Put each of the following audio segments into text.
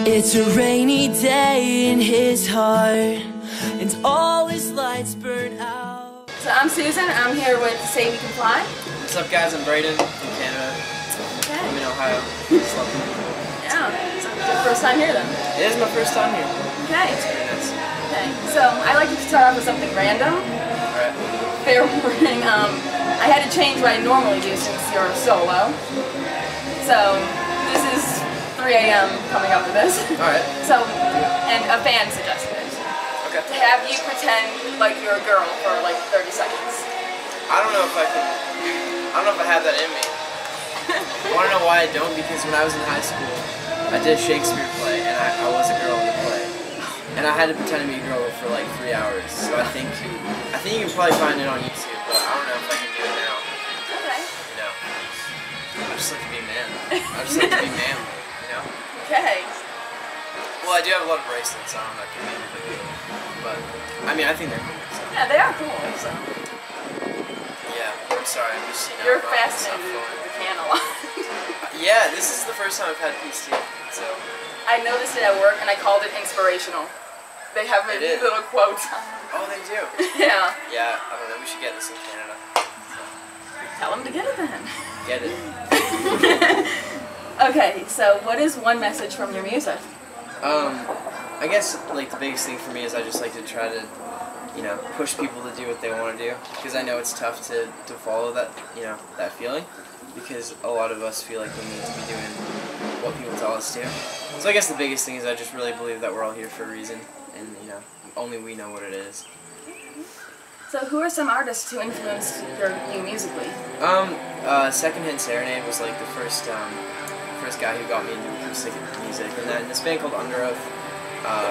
It's a rainy day in his heart, and all his lights burn out. So I'm Susan, I'm here with SayWeCanFly. What's up guys, I'm Brayden from Canada. Okay. I'm in Ohio. Yeah, so it's your first time here then? It is my first time here. Okay. It's very nice. Okay, so I like to start off with something random. Alright. Fair warning, I had to change what I normally do since you're solo. So this is 3 a.m. coming up with this. Alright. So, and a fan suggested it. Okay. To have you pretend like you're a girl for like 30 seconds. I don't know if I can, I don't know if I have that in me. You wanna know why I don't? Because when I was in high school, I did a Shakespeare play and I was a girl in the play. And I had to pretend to be a girl for like 3 hours. So I think you can probably find it on YouTube, but I don't know if I can do it now. Okay. You know. I just like to be a man. I just like to be manly, you know? Okay. Well, I do have a lot of bracelets, so I don't know if that can be a big deal. But, I mean, I think they're cool. So. Yeah, they are cool, so. Yeah, I'm sorry, I'm just, You're fascinated with the can a lot. Yeah, this is the first time I've had peace tea, so. I noticed it at work and I called it inspirational. They have a little quote on it. Oh, they do? Yeah. Yeah, I don't know, we should get this in Canada. So. Tell them to get it then. Get it. Okay, so what is one message from your music? I guess like the biggest thing for me is I just like to try to, you know, push people to do what they want to do, because I know it's tough to follow that, you know, that feeling, because a lot of us feel like we need to be doing what people tell us to. So I guess the biggest thing is I just really believe that we're all here for a reason, and you know, only we know what it is. So who are some artists who influenced you musically? Secondhand Serenade was like the first guy who got me into acoustic music, and then this band called Under Oath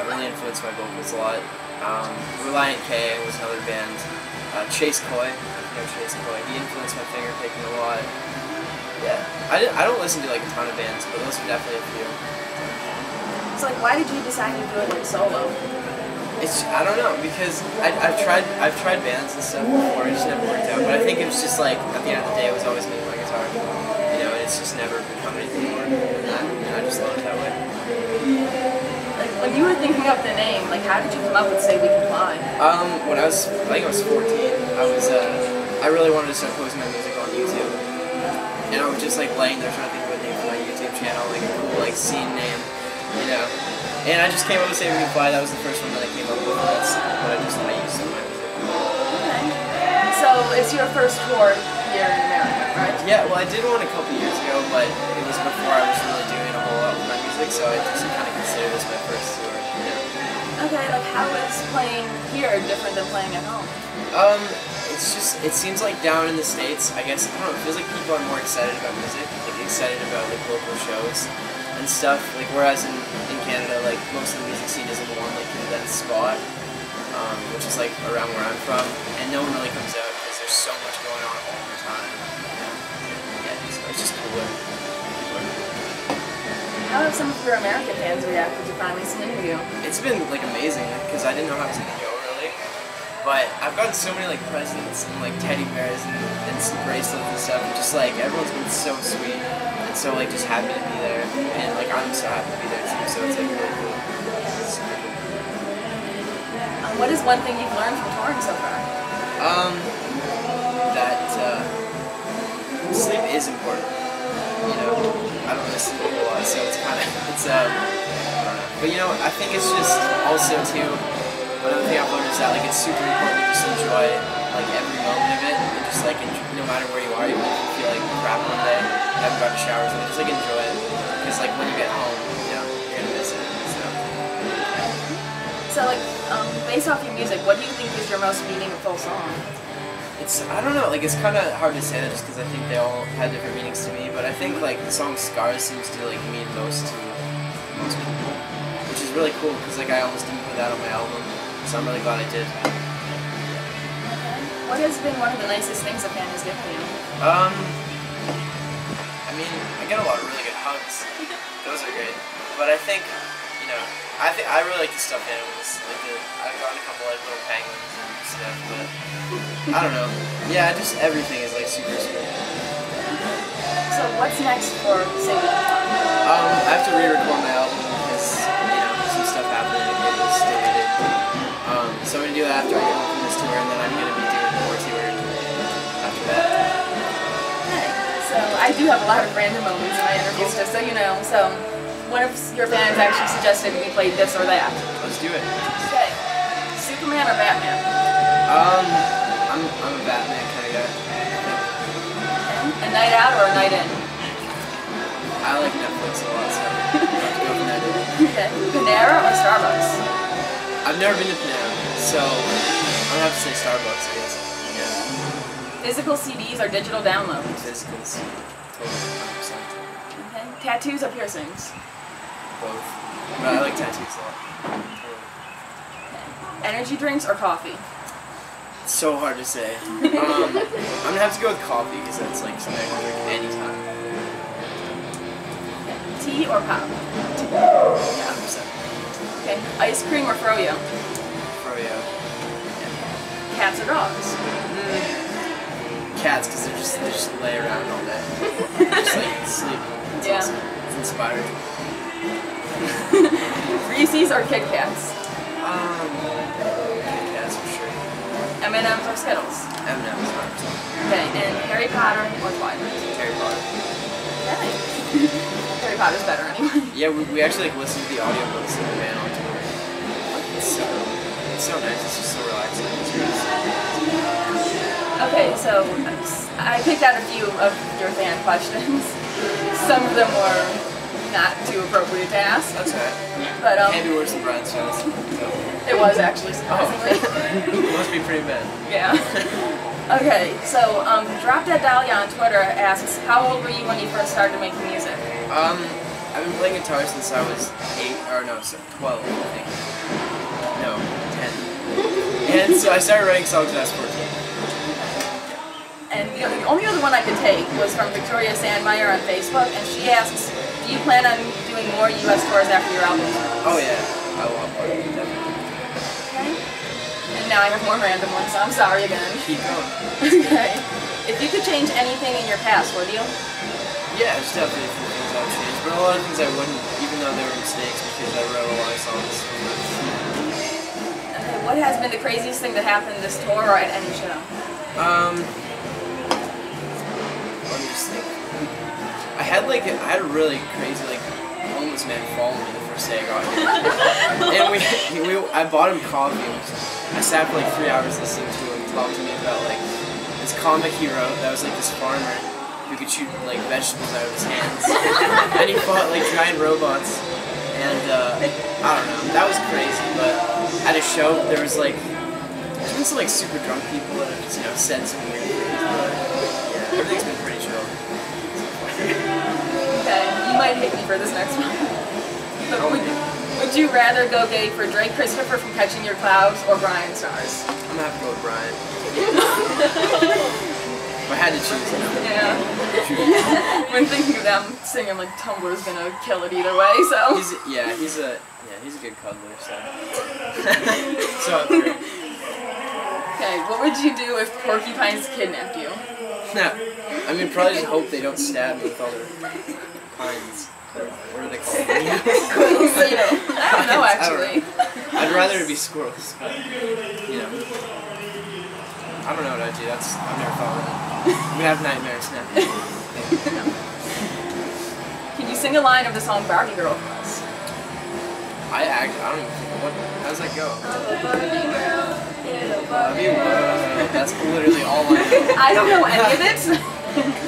really influenced my vocals a lot. Reliant K was another band. Chase Coy, if you know Chase Coy, he influenced my finger picking a lot. Yeah, I don't listen to like a ton of bands, but those are definitely a few. So like, why did you decide to do it like solo? I don't know, because I've tried bands and stuff before, it just never worked out. But I think it was just like, at the end of the day, it was always me and my guitar. You know, and it's just never become anything more than that, and I just love it that way. Like, when you were thinking up the name, like, how did you come up with SayWeCanFly? When I think I was 14, I really wanted to start posting my music on YouTube. And I was just like laying there trying to think of a name for my YouTube channel, like a cool, like, scene name, you know. And I just came up with SayWeCanFly. That was the first one that I came up with. That's what I used in my music. Okay. So it's your first tour here in America, right? Yeah, well I did one a couple years ago, but it was before I was really doing a whole lot with my music, so I just kind of consider this my first tour. Yeah. Okay, like how is playing here different than playing at home? It's just, it seems like down in the States, I guess, I don't know, it feels like people are more excited about music, like excited about like local shows and stuff, like whereas in Canada, like most of the music scene is in one like condensed spot, which is like around where I'm from, and no one really comes out because there's so much going on all the time. Yeah, it's just cooler. How have some of your American fans reacted to finally seeing you? It's been like amazing, because I didn't know how it was gonna go really, but I've gotten so many like presents and like teddy bears and some bracelets and stuff, and just like everyone's been so sweet. So like just happy to be there, and like I'm so happy to be there too, so it's like really cool. It's super cool. What is one thing you've learned from touring so far? That sleep is important. You know, I don't really sleep a whole lot, so it's kind of, I don't know. But you know, I think it's just also too, another thing I've learned is that like it's super important to just enjoy like every moment of it, and just like no matter where you are, even if you feel like crap one day, haven't got a shower, so just like enjoy it, because like when you get home, you know, you're gonna miss it. So like, based off your music, what do you think is your most meaningful song? I don't know, like it's kind of hard to say that just because I think they all had different meanings to me, but I think like the song Scars seems to like mean most to most people, which is really cool because like I almost didn't put that on my album, so I'm really glad I did. What has been one of the nicest things a fan has given you? I mean, I get a lot of really good hugs. Those are great. But I think, you know, I really like the stuffed animals. Like I've gotten a couple like little penguins and stuff, but I don't know. Yeah, just everything is like super sweet. So what's next for SayWeCanFly? I have to re-record my album because do have a lot of random moments in my interviews, just so you know. So, one of your fans actually suggested we played this or that. Let's do it. Okay. Superman or Batman? I'm a Batman kind of guy. A night out or a night in? I like Netflix a lot, so let's go for night in. Okay. Panera or Starbucks? I've never been to Panera, so I'm gonna have to say Starbucks, I guess. Yeah. Physical CDs or digital downloads? Physicals. Totally, 100%. Okay. Tattoos or piercings? Both. But I like tattoos a lot. Okay. Energy drinks or coffee? It's so hard to say. I'm gonna have to go with coffee because that's like something I can drink anytime. Okay. Tea or pop? Yeah, 100%. Okay. Ice cream or froyo? Froyo. Cats or dogs? Cats, because they just lay around all day. Just like sleep. It's Yeah. awesome. It's inspiring. Reese's or Kit Kats? Kit Kats for sure. M&M's or Skittles? M&M's 100%. Okay, and Harry Potter or Twilight? Harry Potter. Okay. Harry Potter's better anyway. Yeah, we actually like listen to the audiobooks in the van on tour. It's so nice. It's just so relaxing. It's really Okay, so I picked out a few of your fan questions. Some of them were not too appropriate to ask. That's right. But Can't be worse than Brian's shows. So. it was actually surprisingly. It must be pretty bad. Yeah. Okay, so Drop Dead Dahlia on Twitter asks, how old were you when you first started making music? I've been playing guitar since I was 12, I think. No, 10. And so I started writing songs when I was 14. And the only other one I could take was from Victoria Sandmeyer on Facebook, and she asks, do you plan on doing more US tours after your album? Oh yeah, I will have more, definitely. Okay. And now I have more random ones, so I'm sorry again. Keep going. Okay. If you could change anything in your past, would you? Yeah, there's definitely a few things I would change, but a lot of things I wouldn't, even though they were mistakes, because I wrote a lot of songs. Okay, what has been the craziest thing that happened this tour or at any show? Let me just think. I had a really crazy homeless man follow me the first day I got here, and I bought him coffee. I sat for 3 hours listening to him talk to me about this comic he wrote that was this farmer who could shoot vegetables out of his hands, and he fought giant robots, and I don't know, that was crazy. But at a show there was there's been some super drunk people that have just said some weird things, but yeah, everything's been pretty chill. Okay, you might hate me for this next one. But would you rather go gay for Drake Christopher from Catching Your Clouds or Brian Stars? I'm gonna have to go with Brian. If I had to choose, Yeah. When thinking of them singing Tumblr's gonna kill it either way, so. He's a good cuddler, so. So I'm great. Okay, what would you do if porcupines kidnapped you? I mean, probably just hope they don't stab me with all their pines. What are they called? I don't know, actually. I'd rather it be squirrels, but, I don't know what I'd do. I've never thought of that. I'm gonna have nightmares now. Can you sing a line of the song Barbie Girl for us? I don't even think, how does that go? Barbie girl, Barbie world. That's literally all I know. I don't know any of it.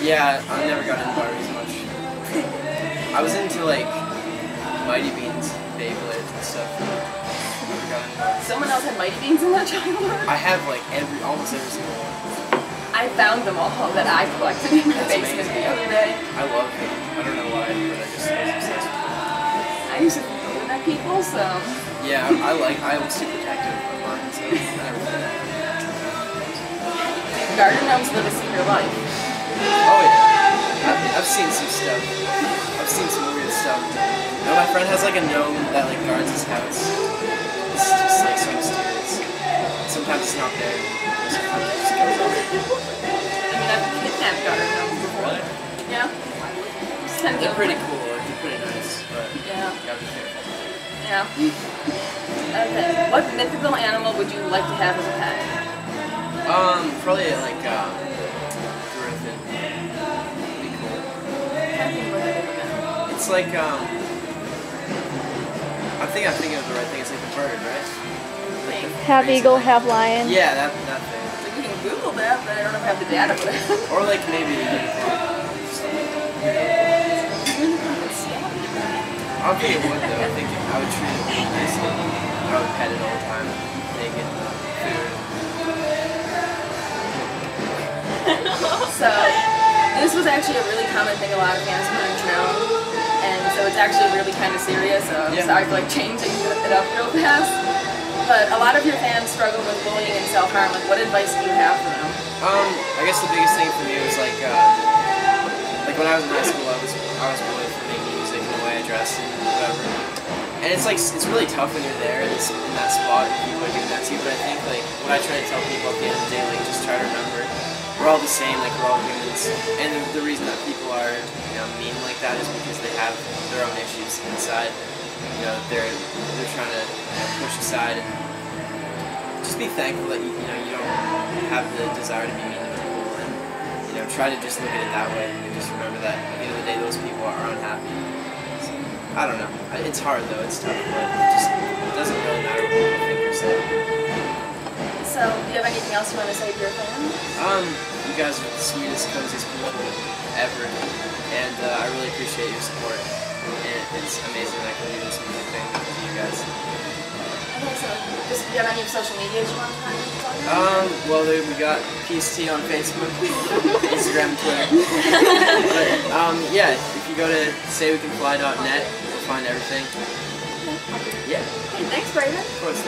Yeah, I never got into Barbies much. I was into Mighty Beans, Beyblades and stuff. Never got into Barbies. Someone else had Mighty Beans in their childhood? I have almost every single one. I found them all that I collected in my basement the other day. I love them. I don't know why, but I was obsessed with them. I used to throw at people, so. Yeah, I was too protective of mine, so I never did that. Garden gnomes live a secret life. Oh yeah, I've seen some stuff. I've seen some weird stuff. My friend has a gnome that guards his house. It's just so mysterious. Sometimes it's not there. Sometimes it just goes off. I mean, I've kidnapped garden gnomes before. Really? Yeah. Just tend to They're pretty cool. They're pretty nice, but yeah. you gotta be careful. Yeah. Okay. What mythical animal would you like to have as a pet? Probably griffin. Be cool. it's like I think I'm thinking of the right thing. It's like the bird, right? Like Half eagle, half lion. yeah, that thing. Like, you can Google that, but I don't know if I have the data for it. Or like maybe I don't think it would though. I think I would treat it really nicely. I would pet it all the time, make it food. So, this was actually a really common thing a lot of fans wanted to know. And so it's actually really kind of serious, so I'm sorry for like changing it up real fast. But a lot of your fans struggle with bullying and self-harm. Like, what advice do you have for them? I guess the biggest thing for me was like when I was in high school, I was bullied for making music and the way I dressed and whatever. And it's like it's really tough when you're there in that spot and people are doing that to you. But I think like what I try to tell people at the end of the day, like just try to remember we're all the same, like we're all humans. And the reason that people are mean like that is because they have their own issues inside. They're trying to push aside and just be thankful that you don't have the desire to be mean to people, and try to just look at it that way and just remember that at the end of the day those people are unhappy. So, I don't know. It's hard though. It's tough, but it doesn't really matter what people think or say. So, do you have anything else you want to say to your fans? You guys are the sweetest, coziest people ever, and I really appreciate your support. And it's amazing that I can do this music thing with you guys. Okay, so do you have any social medias you want to talk about? Well, we got PST on Facebook, Instagram, and Twitter. But yeah, if you go to SayWeCanFly.net, you'll find everything. Yeah. Hey, thanks, Brayden. Of course.